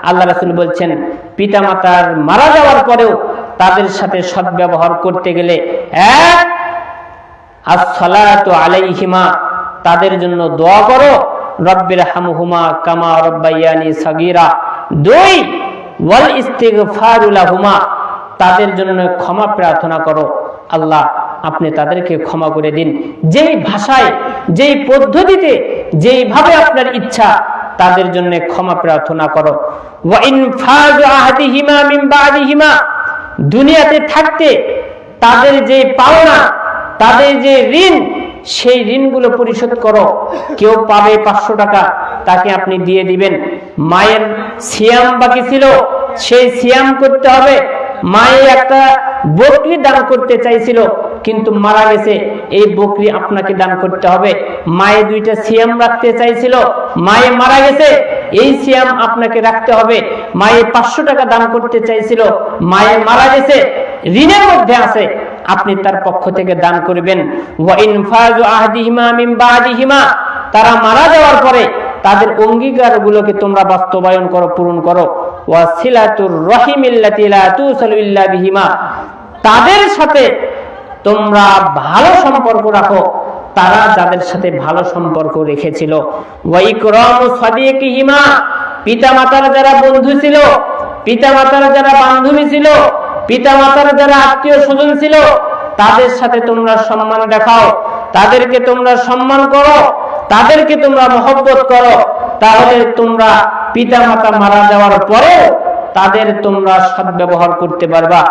আল্লাহ রাসূল বলছেন পিতামাতার মারা যাওয়ার পরেও তাদের সাথে সদ্ব্যবহার করতে গেলে এক, আসসালাতু আলাইহিমা, তাদের জন্য দোয়া করো, রব্বির হামহুমা কামা রাব্বায়ানি সাগীরা। দুই, ওয়াল ইস্তিগফারু লাহুমা, তাদের জন্য ক্ষমা প্রার্থনা করো, আল্লাহ আপনি তাদেরকে ক্ষমা করে দিন। যেই ভাষায়, যেই পদ্ধতিতে, যেইভাবে আপনার ইচ্ছা তাদের জন্য ক্ষমা প্রার্থনা করো। ওয়া ইনফাযু আহদিহিমা মিন বাদিহিমা, দুনিয়াতে থাকতে তাদের যে পাওনা, তাদের যে ঋণ, সেই ঋণগুলো পরিশোধ করো। কেউ পাবে 500 টাকা, তাকে আপনি দিয়ে দিবেন। মায়ের সিয়াম বাকি ছিল, সেই সিয়াম করতে হবে। মায়ে একটা বকরি দান করতে চাইছিল কিন্তু মারা গেছে, এই বকরি আপনাকে দান করতে হবে। মায়ে 2টা সিয়াম রাখতে চাইছিল, মায়ে মারা গেছে, এই সিয়াম আপনাকে রাখতে হবে। মায়ে 500 টাকা দান করতে চাইছিল, মায়ে মারা গেছে, ঋণের মধ্যে আছে, আপনি তার পক্ষ থেকে দান করবেন। ওয়া ইনফাযু আহদিহিমা মিন বাদিহিমা, তারা মারা যাওয়ার পরে তাদের অঙ্গীকারগুলোকে তোমরা বাস্তবায়ন করো, পূরণ করো। ওয়া সিলাতুর রহিমিল্লাতি লা তুসালু ইল্লা বিহিমা, তাদের সাথে তোমরা ভালো সম্পর্ক রাখো, তারা যাদের সাথে ভালো সম্পর্ক রেখেছিল। ওয়া ইকরামু সাদিকিহিমা, পিতামাতার যারা বন্ধু ছিল, পিতামাতার যারা বান্ধবী ছিল, পিতামাতার যারা আত্মীয় স্বজন ছিল, তাদের সাথে তোমরা সম্মান দেখাও, তাদেরকে তোমরা সম্মান করো, তাদেরকে তোমরা মহব্বত করো। তাহলে তোমরা পিতামাতা মারা যাওয়ার পরেও তাদের তোমরা সদ্ব্যবহার করতে পারবা।